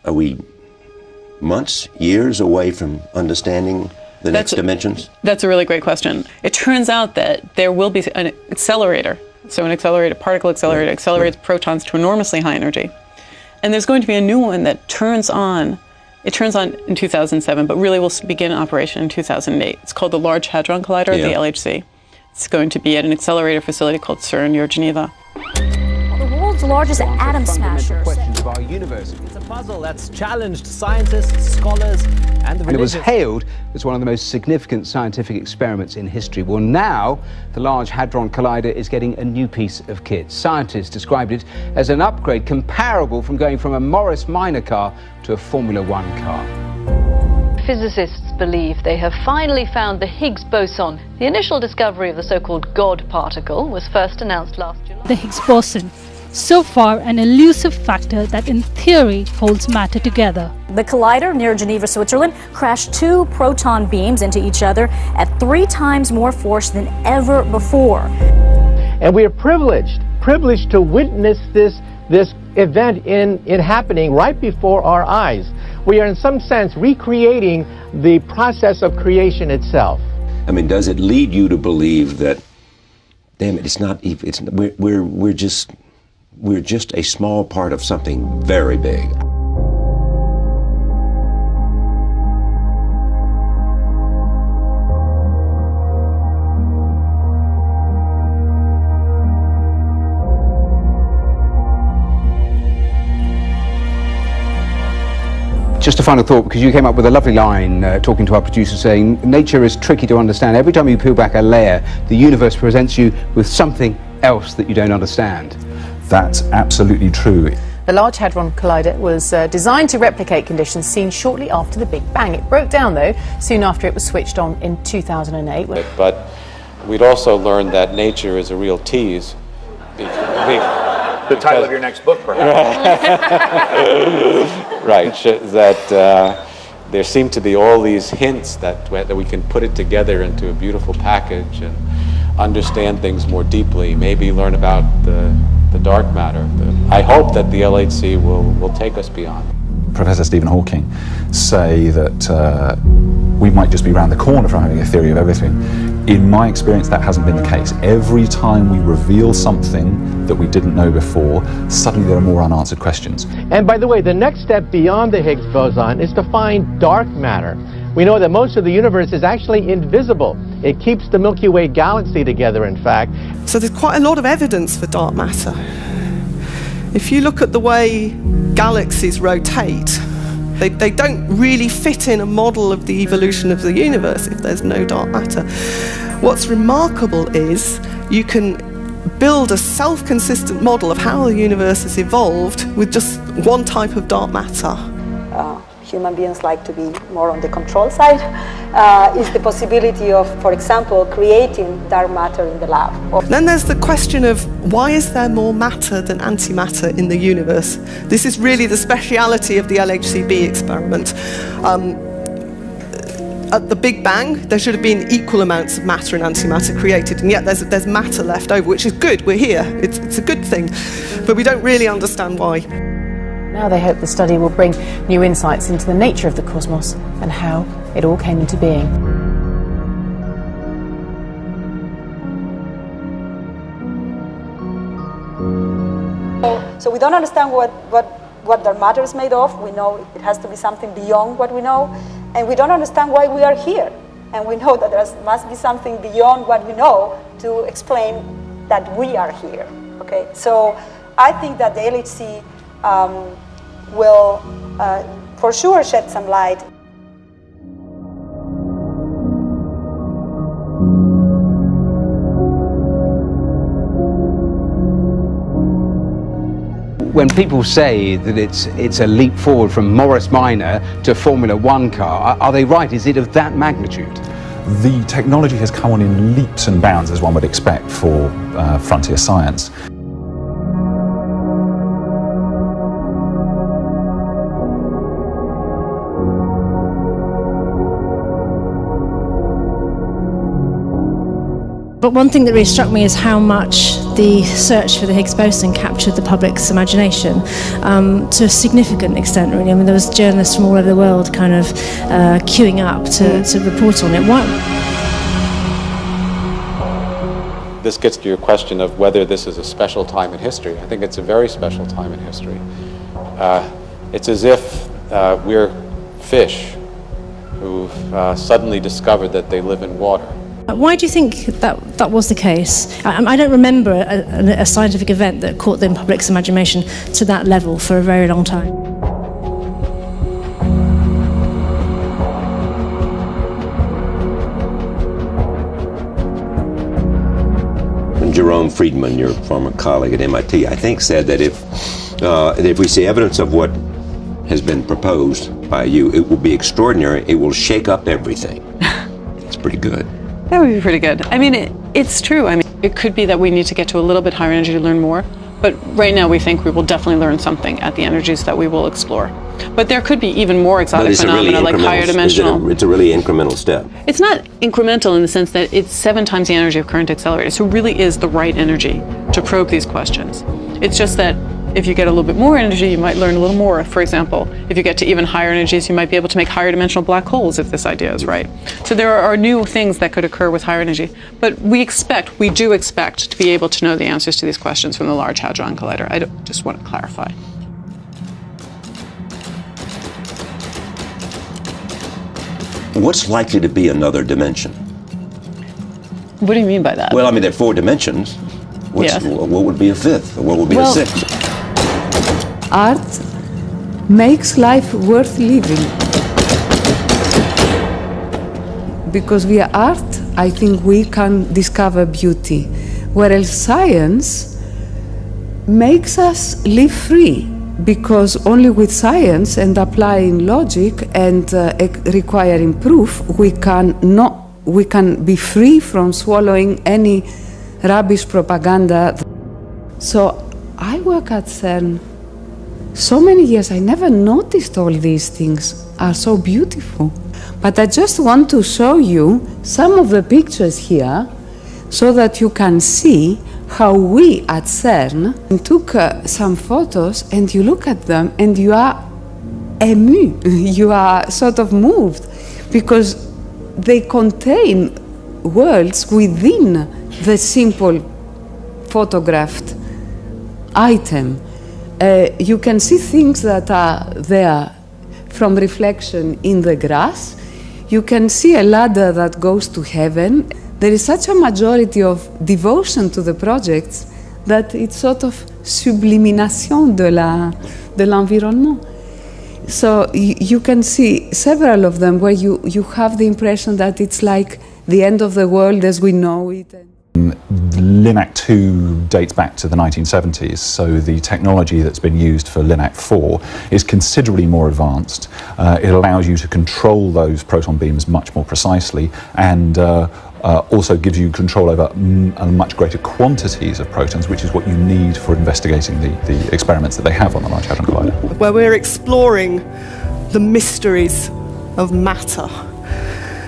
Are we months, years away from understanding the next dimensions? That's a really great question. It turns out that there will be an accelerator. So an accelerator, particle accelerator, accelerates protons to enormously high energy. And there's going to be a new one that turns on. It turns on in 2007, but really will begin operation in 2008. It's called the Large Hadron Collider, the LHC. It's going to be at an accelerator facility called CERN near Geneva. The world's largest atom smasher. Questions of our universe. It's a puzzle that's challenged scientists, scholars, and the religious. And it was hailed as one of the most significant scientific experiments in history. Well, now the Large Hadron Collider is getting a new piece of kit. Scientists described it as an upgrade comparable from going from a Morris Minor car to a Formula One car. Physicists believe they have finally found the Higgs boson. The initial discovery of the so-called God particle was first announced last July. The Higgs boson, so far an elusive factor that in theory holds matter together. The collider near Geneva, Switzerland, crashed two proton beams into each other at 3 times more force than ever before. And we are privileged to witness this event in happening right before our eyes. We are in some sense recreating the process of creation itself. I mean, does it lead you to believe that, damn it, we're just a small part of something very big? Just a final thought, because you came up with a lovely line talking to our producer saying nature is tricky to understand. Every time you peel back a layer, the universe presents you with something else that you don't understand. That's absolutely true. The Large Hadron Collider was designed to replicate conditions seen shortly after the Big Bang. It broke down, though, soon after it was switched on in 2008. But we'd also learned that nature is a real tease. The title of your next book, perhaps. Right, that there seem to be all these hints that we can put it together into a beautiful package and understand things more deeply, maybe learn about the dark matter. I hope that the LHC will take us beyond. Professor Stephen Hawking say that we might just be around the corner from having a theory of everything. In my experience, that hasn't been the case. Every time we reveal something that we didn't know before, suddenly there are more unanswered questions. And by the way, the next step beyond the Higgs boson is to find dark matter. We know that most of the universe is actually invisible. It keeps the Milky Way galaxy together, in fact. So there's quite a lot of evidence for dark matter. If you look at the way galaxies rotate, they don't really fit in a model of the evolution of the universe if there's no dark matter. What's remarkable is you can build a self-consistent model of how the universe has evolved with just one type of dark matter. Human beings like to be more on the control side, is the possibility of, for example, creating dark matter in the lab. Then there's the question of why is there more matter than antimatter in the universe? This is really the speciality of the LHCb experiment. At the Big Bang, there should have been equal amounts of matter and antimatter created, and yet there's matter left over, which is good. We're here. It's a good thing, but we don't really understand why. Now they hope the study will bring new insights into the nature of the cosmos and how it all came into being. So we don't understand what dark matter is made of. We know it has to be something beyond what we know, and we don't understand why we are here. And we know that there must be something beyond what we know to explain that we are here. Okay, so I think that the LHC will for sure shed some light. When people say that it's a leap forward from Morris Minor to Formula One car, are they right? Is it of that magnitude? The technology has come on in leaps and bounds, as one would expect for frontier science. But one thing that really struck me is how much the search for the Higgs boson captured the public's imagination to a significant extent, really. I mean, there was journalists from all over the world kind of queuing up to report on it. This gets to your question of whether this is a special time in history. I think it's a very special time in history. It's as if we're fish who've suddenly discovered that they live in water. Why do you think that was the case? I don't remember a scientific event that caught the public's imagination to that level for a very long time. Jerome Friedman, your former colleague at MIT, I think said that if we see evidence of what has been proposed by you, it will be extraordinary. It will shake up everything. It's pretty good. That would be pretty good. I mean, it's true. I mean, it could be that we need to get to a little bit higher energy to learn more, but right now we think we will definitely learn something at the energies that we will explore. But there could be even more exotic phenomena like higher dimensional. It's a really incremental step. It's not incremental in the sense that it's 7 times the energy of current accelerators, so it really is the right energy to probe these questions. It's just that if you get a little bit more energy, you might learn a little more. For example, if you get to even higher energies, you might be able to make higher dimensional black holes if this idea is right. So there are new things that could occur with higher energy. But we do expect to be able to know the answers to these questions from the Large Hadron Collider. I just want to clarify. What's likely to be another dimension? What do you mean by that? Well, I mean, there are 4 dimensions. Yes. What would be a 5th? Or what would be a 6th? Art makes life worth living. Because via art, I think we can discover beauty, whereas science makes us live free, because only with science and applying logic and requiring proof, we can be free from swallowing any rubbish propaganda. So I work at CERN so many years, I never noticed all these things are so beautiful. But I just want to show you some of the pictures here so that you can see how we at CERN took some photos, and you look at them and you are ému, you are sort of moved, because they contain worlds within the simple photographed item. You can see things that are there from reflection in the grass. You can see a ladder that goes to heaven. There is such a majority of devotion to the projects that it's sort of sublimination de l'environnement. So you can see several of them where you have the impression that it's like the end of the world as we know it. LINAC 2 dates back to the 1970s, so the technology that's been used for LINAC 4 is considerably more advanced. It allows you to control those proton beams much more precisely, and also gives you control over much greater quantities of protons, which is what you need for investigating the experiments that they have on the Large Hadron Collider. Where we're exploring the mysteries of matter.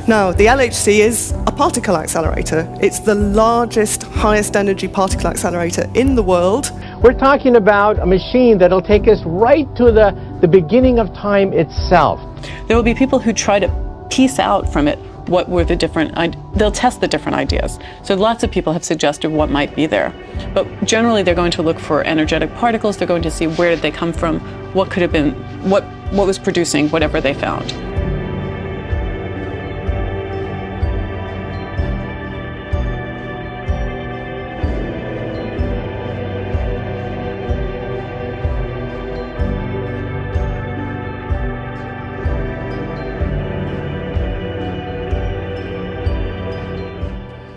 Now, the LHC is a particle accelerator. It's the largest, highest energy particle accelerator in the world. We're talking about a machine that'll take us right to the beginning of time itself. There will be people who try to piece out from it what were the different, they'll test the different ideas. So lots of people have suggested what might be there. But generally they're going to look for energetic particles. They're going to see where did they come from, what could have been, what was producing whatever they found.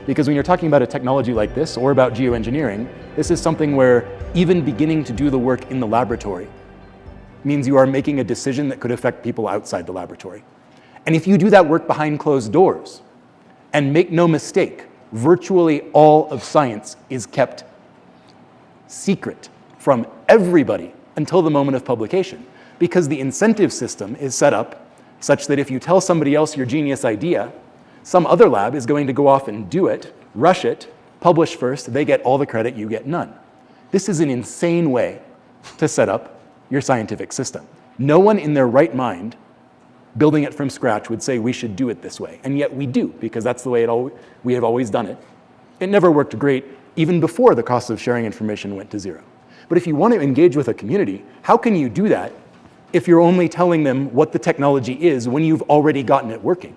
Because when you're talking about a technology like this, or about geoengineering, this is something where even beginning to do the work in the laboratory means you are making a decision that could affect people outside the laboratory. And if you do that work behind closed doors, and make no mistake, virtually all of science is kept secret from everybody until the moment of publication, because the incentive system is set up such that if you tell somebody else your genius idea, some other lab is going to go off and do it, rush it, publish first, they get all the credit, you get none. This is an insane way to set up your scientific system. No one in their right mind building it from scratch would say we should do it this way, and yet we do, because that's the way we have always done it. It never worked great, even before the cost of sharing information went to zero. But if you want to engage with a community, how can you do that if you're only telling them what the technology is when you've already gotten it working?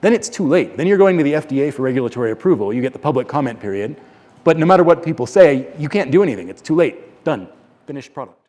Then it's too late. Then you're going to the FDA for regulatory approval. You get the public comment period. But no matter what people say, you can't do anything. It's too late. Done. Finished product.